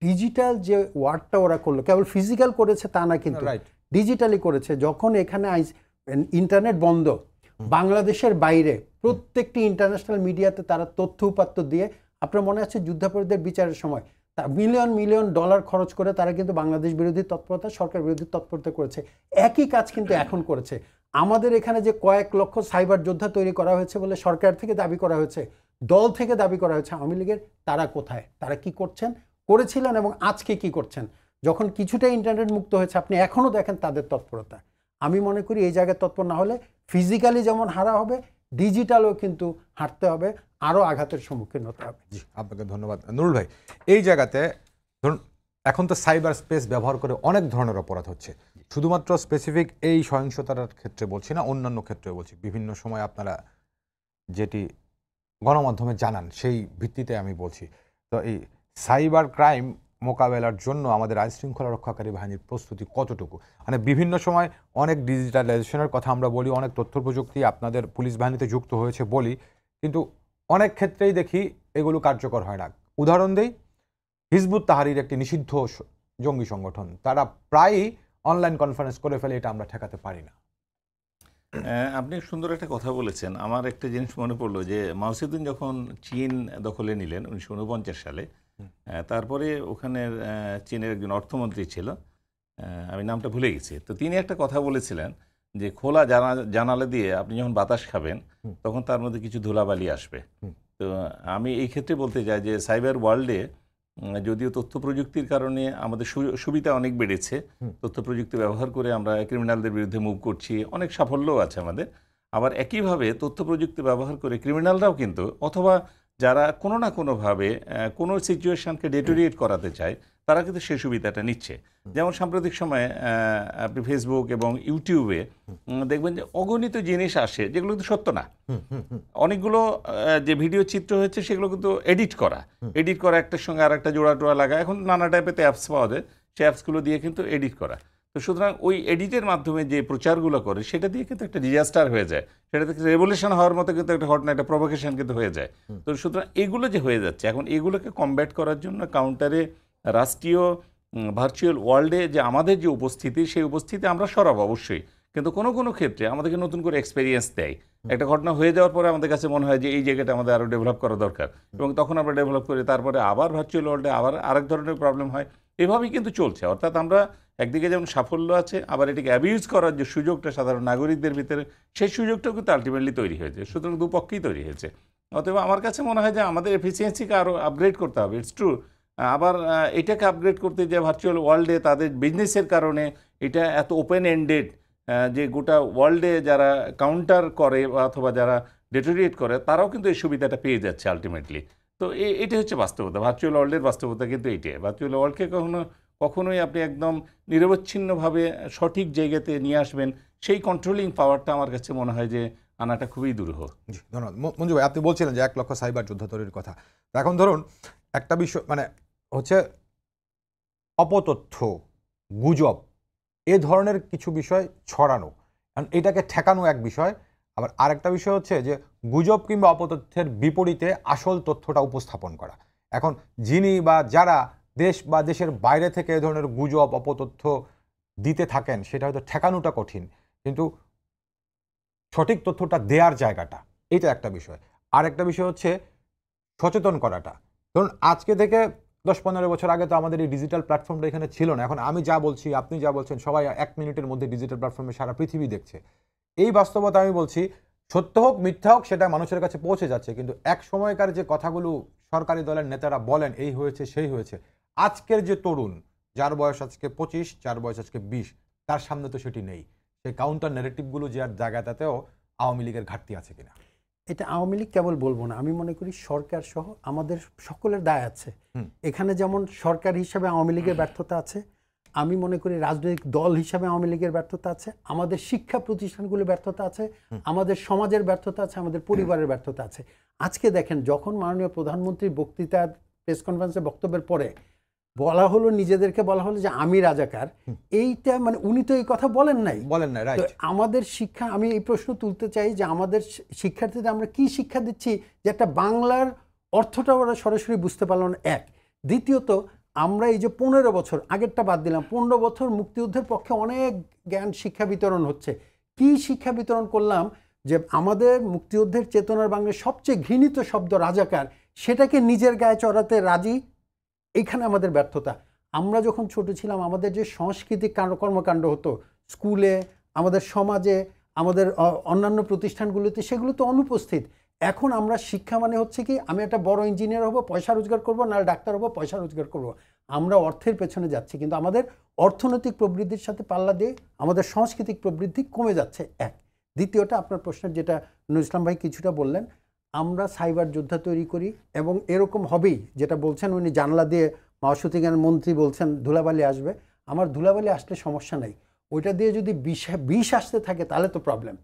ডিজিটাল যে ওয়ার্ডটা ওরা করলো, কেবল ফিজিক্যাল করেছে তা না, কিন্তু ডিজিটালি করেছে। যখন এখানে ইন্টারনেট বন্ধ, বাংলাদেশের বাইরে প্রত্যেকটি ইন্টারন্যাশনাল মিডিয়াতে তারা তথ্য উপাত্ত দিয়ে, আপনার মনে আছে যুদ্ধাপরাধীদের বিচারের সময় মিলিয়ন মিলিয়ন ডলার খরচ করে তারা কিন্তু বাংলাদেশ বিরোধী তৎপরতা, সরকার বিরোধী তৎপরতা করেছে। একই কাজ কিন্তু এখন করেছে। আমাদের এখানে যে কয়েক লক্ষ সাইবার যোদ্ধা তৈরি করা হয়েছে বলে সরকার থেকে দাবি করা হয়েছে, দল থেকে দাবি করা হয়েছে, আওয়ামী লীগের, তারা কোথায়? তারা কি করছেন, করেছিলেন এবং আজকে কি করছেন? যখন কিছুটা ইন্টারনেট মুক্ত হয়েছে, আপনি এখনও দেখেন তাদের তৎপরতা। আমি মনে করি এই জায়গায় তৎপর না হলে ফিজিক্যালি যেমন হারা হবে, ডিজিটালও কিন্তু হারতে হবে, আরও আঘাতের সম্মুখীন হতে হবে। জি, আপনাকে ধন্যবাদ নুরুল ভাই। এই জায়গাতে ধরুন এখন তো সাইবার স্পেস ব্যবহার করে অনেক ধরনের অপরাধ হচ্ছে, শুধুমাত্র স্পেসিফিক এই সহিংসতার ক্ষেত্রে বলছি না, অন্যান্য ক্ষেত্রে বলছি। বিভিন্ন সময় আপনারা যেটি গণমাধ্যমে জানান সেই ভিত্তিতে আমি বলছি। তো এই সাইবার ক্রাইম মোকাবেলার জন্য আমাদের আইন শৃঙ্খলা রক্ষাকারী বাহিনীর প্রস্তুতি কতটুকু? মানে বিভিন্ন সময় অনেক ডিজিটালাইজেশনের কথা আমরা বলি, অনেক তথ্য প্রযুক্তি আপনাদের পুলিশ বাহিনীতে যুক্ত হয়েছে বলি, কিন্তু অনেক ক্ষেত্রেই দেখি এগুলো কার্যকর হয় না। উদাহরণ দেই, হিজবুত তাহরির একটি নিষিদ্ধ জঙ্গি সংগঠন, তারা প্রায়ই অনলাইন কনফারেন্স করে ফেলে, এটা আমরা ঠেকাতে পারি না। আপনি সুন্দর একটা কথা বলেছেন। আমার একটা জিনিস মনে পড়লো যে মাওসেদুন যখন চীন দখলে নিলেন 1949 সালে, তারপরে ওখানের চীনের একজন অর্থমন্ত্রী ছিল, আমি নামটা ভুলে গেছি, তো তিনি একটা কথা বলেছিলেন যে খোলা জানালা দিয়ে আপনি যখন বাতাস খাবেন তখন তার মধ্যে কিছু ধুলাবালি আসবে। তো আমি এই ক্ষেত্রে বলতে চাই যে সাইবার ওয়ার্ল্ডে যদিও তথ্য প্রযুক্তির কারণে আমাদের সুবিধা অনেক বেড়েছে, তথ্য প্রযুক্তি ব্যবহার করে আমরা ক্রিমিনালদের বিরুদ্ধে মুভ করছি, অনেক সাফল্যও আছে আমাদের। আবার একইভাবে তথ্য প্রযুক্তি ব্যবহার করে ক্রিমিনালরাও কিন্তু, অথবা যারা কোনো না কোনোভাবে কোনো সিচুয়েশনকে ডেটোরিয়েট করাতে চায়, তারা কিন্তু সেই সুবিধাটা নিচ্ছে। যেমন সাম্প্রতিক সময়ে আপনি ফেসবুক এবং ইউটিউবে দেখবেন যে অগণিত জিনিস আসে যেগুলো কিন্তু সত্য না। অনেকগুলো যে ভিডিও চিত্র হয়েছে সেগুলো কিন্তু এডিট করা একটার সঙ্গে আর একটা জোড়া টোড়া লাগা, এখন নানা টাইপের অ্যাপস পাওয়া যায়, সেই অ্যাপসগুলো দিয়ে কিন্তু এডিট করা। তো সুতরাং ওই এডিটের মাধ্যমে যে প্রচারগুলো করে সেটা দিয়ে কিন্তু একটা ডিজাস্টার হয়ে যায়, সেটা থেকে রেভলিউশন হওয়ার মতো কিন্তু একটা ঘটনা, একটা প্রভোকেশন কিন্তু হয়ে যায়। তো সুতরাং এগুলো যে হয়ে যাচ্ছে, এখন এগুলোকে কমব্যাট করার জন্য কাউন্টারে রাষ্ট্রীয় ভার্চুয়াল ওয়ার্ল্ডে যে আমাদের যে উপস্থিতি, সেই উপস্থিতি আমরা সরাব অবশ্যই, কিন্তু কোনো কোনো ক্ষেত্রে আমাদেরকে নতুন করে এক্সপেরিয়েন্স দেয়। একটা ঘটনা হয়ে যাওয়ার পরে আমাদের কাছে মনে হয় যে এই জায়গাটা আমাদের আরও ডেভেলপ করা দরকার, এবং তখন আমরা ডেভেলপ করি, তারপরে আবার ভার্চুয়াল ওয়ার্ল্ডে আবার আরেক ধরনের প্রবলেম হয়। এভাবেই কিন্তু চলছে। অর্থাৎ আমরা একদিকে যেমন সাফল্য আছে, আবার এটিকে অ্যাবিউজ করার যে সুযোগটা সাধারণ নাগরিকদের ভিতরে, সেই সুযোগটাও কিন্তু আলটিমেটলি তৈরি হয়েছে। সুতরাং দুপক্ষেই তৈরি হয়েছে। অতএব আমার কাছে মনে হয় যে আমাদের এফিসিয়েন্সিকে আরও আপগ্রেড করতে হবে। ইটস ট্রু, আবার এটাকে আপগ্রেড করতে যে ভার্চুয়াল ওয়ার্ল্ডে তাদের বিজনেসের কারণে এটা এত ওপেন এন্ডেড যে গোটা ওয়ার্ল্ডে যারা কাউন্টার করে অথবা যারা ডেটোরিয়েট করে, তারাও কিন্তু এই সুবিধাটা পেয়ে যাচ্ছে আলটিমেটলি। তো এটাই হচ্ছে বাস্তবতা, ভার্চুয়াল ওয়ার্ল্ডের বাস্তবতা কিন্তু এইটাই। ভার্চুয়াল ওয়ার্ল্ডকে কখনোই আপনি একদম নিরবচ্ছিন্নভাবে সঠিক জায়গাতে নিয়ে আসবেন, সেই কন্ট্রোলিং পাওয়ারটা আমার কাছে মনে হয় যে আনাটা খুবই দুরূহ। জি, ধন্যবাদ। মঞ্জু ভাই, আপনি বলছিলেন যে 1 লক্ষ সাইবার যোদ্ধা তৈরির কথা। এখন ধরুন একটা বিষয় মানে হচ্ছে অপতথ্য, গুজব, এ ধরনের কিছু বিষয় ছড়ানো, কারণ এটাকে ঠেকানো এক বিষয়, আবার আরেকটা বিষয় হচ্ছে যে গুজব কিংবা অপতথ্যের বিপরীতে আসল তথ্যটা উপস্থাপন করা। এখন যিনি বা যারা দেশ বা দেশের বাইরে থেকে এ ধরনের গুজব অপতথ্য দিতে থাকেন, সেটা হয়তো ঠেকানোটা কঠিন, কিন্তু সঠিক তথ্যটা দেওয়ার জায়গাটা, এটা একটা বিষয়। আর একটা বিষয় হচ্ছে সচেতন করাটা। ধরুন আজকে থেকে 10-15 বছর আগে তো আমাদের এই ডিজিটাল প্ল্যাটফর্মটা এখানে ছিল না। এখন আমি যা বলছি, আপনি যা বলছেন, সবাই 1 মিনিটের মধ্যে ডিজিটাল প্ল্যাটফর্মে সারা পৃথিবী দেখছে। এই বাস্তবতা আমি বলছি, সত্য হোক মিথ্যা হোক সেটা মানুষের কাছে পৌঁছে যাচ্ছে, কিন্তু এক সময়কার যে কথাগুলো সরকারি দলের নেতারা বলেন, এই হয়েছে সেই হয়েছে, আজকের যে তরুণ, যার বয়স আজকে 25, যার বয়স আজকে 20, তার সামনে তো সেটি নেই। সেই কাউন্টার ন্যারেটিভগুলো যে আর জায়গাটাতেও আওয়ামী লীগের ঘাটতি আছে কিনা? এটা আওয়ামী লীগ কেবল বলবো না, আমি মনে করি সরকার সহ আমাদের সকলের দায় আছে। এখানে যেমন সরকার হিসাবে আওয়ামী লীগের ব্যর্থতা আছে, আমি মনে করি রাজনৈতিক দল হিসাবে আওয়ামী লীগের ব্যর্থতা আছে, আমাদের শিক্ষা প্রতিষ্ঠানগুলোর ব্যর্থতা আছে, আমাদের সমাজের ব্যর্থতা আছে, আমাদের পরিবারের ব্যর্থতা আছে। আজকে দেখেন, যখন মাননীয় প্রধানমন্ত্রীর বক্তৃতা প্রেস কনফারেন্সে বক্তব্যের পরে বলা হলো, নিজেদেরকে বলা হলো যে আমি রাজাকার, এইটা মানে উনি তো এই কথা বলেন নাই। রাইট। তো আমাদের শিক্ষা, আমি এই প্রশ্ন তুলতে চাই যে আমাদের শিক্ষার্থীদের আমরা কি শিক্ষা দিচ্ছি যে একটা বাংলার অর্থটা ওরা সরাসরি বুঝতে পারল না, এক। দ্বিতীয়ত, আমরা এই যে 15 বছর, আগেরটা বাদ দিলাম, 15 বছর মুক্তিযুদ্ধের পক্ষে অনেক জ্ঞান শিক্ষা বিতরণ হচ্ছে। কি শিক্ষা বিতরণ করলাম যে আমাদের মুক্তিযুদ্ধের চেতনার বাংলার সবচেয়ে ঘৃণিত শব্দ রাজাকার, সেটাকে নিজের গায়ে চড়াতে রাজি। এইখানে আমাদের ব্যর্থতা। আমরা যখন ছোট ছিলাম, আমাদের যে সাংস্কৃতিক কর্মকাণ্ড হতো স্কুলে, আমাদের সমাজে, আমাদের অন্যান্য প্রতিষ্ঠানগুলোতে, সেগুলো তো অনুপস্থিত। এখন আমরা শিক্ষা মানে হচ্ছে কি, আমি একটা বড় ইঞ্জিনিয়ার হব, পয়সা রোজগার করব, না ডাক্তার হব, পয়সা রোজগার করব। আমরা অর্থের পেছনে যাচ্ছি, কিন্তু আমাদের অর্থনৈতিক প্রবৃদ্ধির সাথে পাল্লা দিয়ে আমাদের সাংস্কৃতিক প্রবৃদ্ধি কমে যাচ্ছে, এক। দ্বিতীয়টা, আপনার প্রশ্নের যেটা নজরুল ইসলাম ভাই কিছুটা বললেন, আমরা সাইবার যোদ্ধা তৈরি করি এবং এরকম হবেই, যেটা বলছেন উনি জানলা দিয়ে মাওসুতি জ্ঞান মন্ত্রী বলছেন ধুলাবালি আসবে। আমার ধুলাবালি আসলে সমস্যা নাই, ওইটা দিয়ে যদি বিষ আসতে থাকে তাহলে তো প্রবলেম।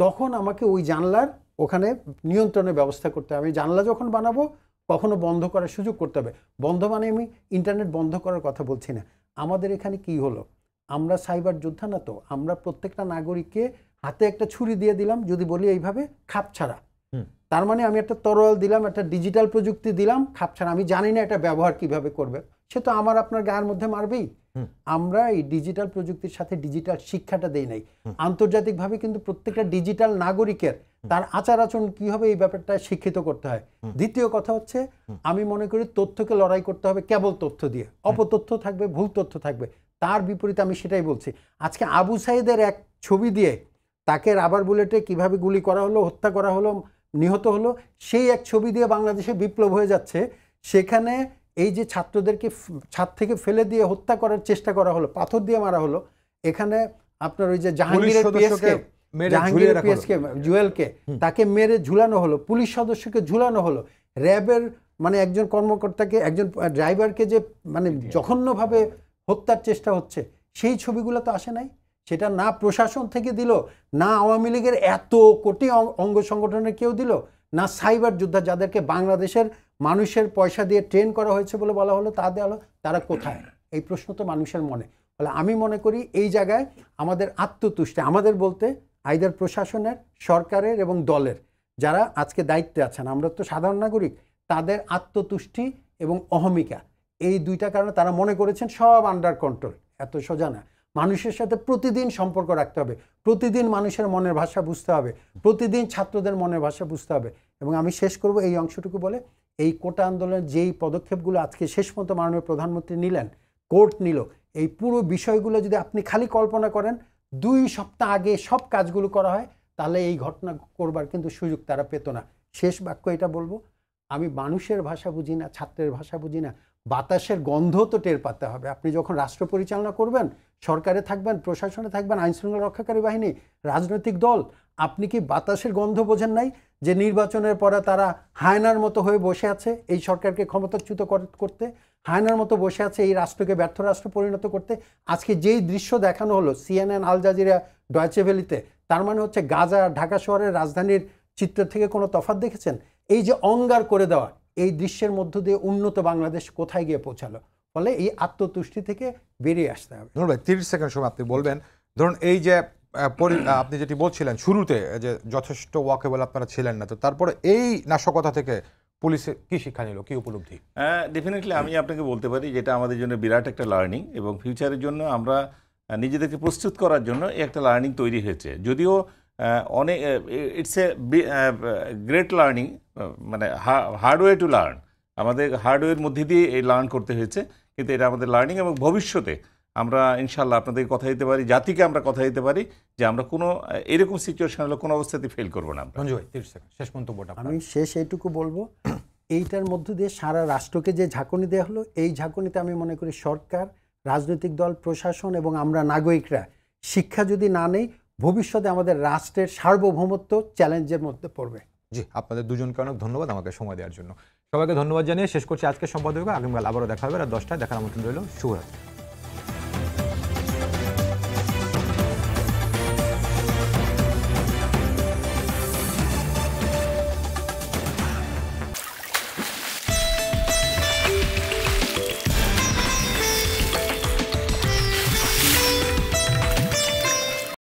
তখন আমাকে ওই জানলার ওখানে নিয়ন্ত্রণের ব্যবস্থা করতে হবে। আমি জানলা যখন বানাবো কখনো বন্ধ করার সুযোগ করতে হবে। বন্ধ মানে আমি ইন্টারনেট বন্ধ করার কথা বলছি না। আমাদের এখানে কি হলো, আমরা সাইবার যোদ্ধা না তো, আমরা প্রত্যেকটা নাগরিককে হাতে একটা ছুরি দিয়ে দিলাম, যদি বলি এইভাবে খাপ ছাড়া। তার মানে আমি একটা তরোয়াল দিলাম, একটা ডিজিটাল প্রযুক্তি দিলাম, খাপ ছাড়া। আমি জানি না এটা ব্যবহার কিভাবে করবে, সে তো আমার আপনার গায়ের মধ্যে মারবেই। আমরা এই ডিজিটাল প্রযুক্তির সাথে ডিজিটাল শিক্ষাটা দেই নাই। আন্তর্জাতিকভাবে কিন্তু প্রত্যেকটা ডিজিটাল নাগরিকের তার আচার আচরণ কি হবে এই ব্যাপারটা শিক্ষিত করতে হয়। দ্বিতীয় কথা হচ্ছে, আমি মনে করি তথ্যকে লড়াই করতে হবে কেবল তথ্য দিয়ে, অপতথ্য থাকবে, ভুল তথ্য থাকবে। তার বিপরীতে আমি সেটাই বলছি, আজকে আবু সাইদের এক ছবি দিয়ে তাকে রাবার বুলেটে কিভাবে গুলি করা হলো, হত্যা করা হলো, নিহত হলো, সেই এক ছবি দিয়ে বাংলাদেশে বিপ্লব হয়ে যাচ্ছে। সেখানে এই যে ছাত্রদেরকে ছাদ থেকে ফেলে দিয়ে হত্যা করার চেষ্টা করা হলো, পাথর দিয়ে মারা হলো। এখানে আপনার ওই যে জাহাঙ্গীরের পিএসকে জুয়েলকে তাকে মেরে ঝুলানো হলো, পুলিশ সদস্যকে ঝুলানো হলো, র্যাবের মানে একজন কর্মকর্তাকে, একজন ড্রাইভারকে যে মানে জঘন্যভাবে হত্যার চেষ্টা হচ্ছে, সেই ছবিগুলো তো আসে নাই। সেটা না প্রশাসন থেকে দিল, না আওয়ামী লীগের এত কোটি অঙ্গ সংগঠনের কেউ দিল, না সাইবার যোদ্ধা যাদেরকে বাংলাদেশের মানুষের পয়সা দিয়ে ট্রেন করা হয়েছে বলে বলা হলো তা দেওয়া হলো, তারা কোথায়? এই প্রশ্ন তো মানুষের মনে। ফলে আমি মনে করি এই জায়গায় আমাদের আত্মতুষ্টি, আমাদের বলতে আইদার প্রশাসনের, সরকারের এবং দলের যারা আজকে দায়িত্বে আছেন, আমরা তো সাধারণ নাগরিক, তাদের আত্মতুষ্টি এবং অহমিকা, এই দুইটা কারণে তারা মনে করেছেন সব আন্ডার কন্ট্রোল। এত সোজা না। মানুষের সাথে প্রতিদিন সম্পর্ক রাখতে হবে, প্রতিদিন মানুষের মনের ভাষা বুঝতে হবে, প্রতিদিন ছাত্রদের মনের ভাষা বুঝতে হবে। এবং আমি শেষ করব এই অংশটুকু বলে, এই কোটা আন্দোলনের যেই পদক্ষেপগুলো আজকে শেষ পর্যন্ত মাননীয় প্রধানমন্ত্রী নিলেন, কোর্ট নিল, এই পুরো বিষয়গুলো যদি আপনি খালি কল্পনা করেন 2 সপ্তাহ আগে সব কাজগুলো করা হয়, তাহলে এই ঘটনা করবার কিন্তু সুযোগ তারা পেত না। শেষ বাক্য এটা বলবো, আমি মানুষের ভাষা বুঝি না, ছাত্রের ভাষা বুঝি না, বাতাসের গন্ধ তো টের পাতে হবে। আপনি যখন রাষ্ট্র পরিচালনা করবেন, সরকারে থাকবেন, প্রশাসনে থাকবেন, আইনশৃঙ্খলা রক্ষাকারী বাহিনী, রাজনৈতিক দল, আপনি কি বাতাসের গন্ধ বোঝেন নাই? যে নির্বাচনের পরে তারা হায়নার মতো হয়ে বসে আছে এই সরকারকে ক্ষমতাচ্যুত করতে, হায়নার মতো বসে আছে এই রাষ্ট্রকে ব্যর্থ রাষ্ট্র পরিণত করতে। আজকে যেই দৃশ্য দেখানো হলো CNN, আল জাজিরা, ডয়েচে ভেলিতে, তার মানে হচ্ছে গাজা, ঢাকা শহরের রাজধানীর চিত্র থেকে কোনো তফাৎ দেখেছেন? এই যে অঙ্গার করে দেওয়া, এই দৃশ্যের মধ্য দিয়ে উন্নত বাংলাদেশ কোথায় গিয়ে পৌঁছালো? ফলে এই আত্মতুষ্টি থেকে বেরিয়ে আসতে হবে। ধন্যবাদ। 30 সেকেন্ড সময় আপনি বলবেন। ধরুন এই যে আপনি যেটি বলছিলেন শুরুতে যে যথেষ্ট ওয়াকেবল আপনারা ছিলেন না, তো তারপরে এই নাশকতা থেকে পুলিশে কি শিক্ষা নিল, কি উপলব্ধি? ডেফিনেটলি আমি আপনাকে বলতে পারি যেটা আমাদের জন্য বিরাট একটা লার্নিং, এবং ফিউচারের জন্য আমরা নিজেদেরকে প্রস্তুত করার জন্য একটা লার্নিং তৈরি হয়েছে। যদিও অনেক ইটস এ গ্রেট লার্নিং, মানে হার্ডওয়ে টু লার্ন, আমাদের হার্ডওয়ের মধ্যে দিয়ে এই লার্ন করতে হয়েছে, কিন্তু এটা আমাদের লার্নিং। এবং ভবিষ্যতে আমরা ইনশাল্লাহ আপনাদেরকে কথা দিতে পারি, জাতিকে আমরা কথা দিতে পারি যে আমরা কোনো এরকম সিচুয়েশন হলে কোনো অবস্থাতেই ফেল করবো না। রঞ্জু ভাই 30 সেকেন্ড শেষ মন্তব্যটা। আমি শেষ এইটুকু বলবো, এইটার মধ্য দিয়ে সারা রাষ্ট্রকে যে ঝাঁকুনি দেওয়া হলো, এই ঝাঁকুনিতে আমি মনে করি সরকার, রাজনৈতিক দল, প্রশাসন এবং আমরা নাগরিকরা শিক্ষা যদি না নেই, ভবিষ্যতে আমাদের রাষ্ট্রের সার্বভৌমত্ব চ্যালেঞ্জের মধ্যে পড়বে। জি, আপনাদের দুজনকে অনেক ধন্যবাদ আমাকে সময় দেওয়ার জন্য। সবাইকে ধন্যবাদ জানিয়ে শেষ করছি আজকের সম্পাদক। আগামীকাল আবারও দেখা হবে রাত 10টায়। দেখার আমন্ত্রণ রইল। শুভরাত্রি।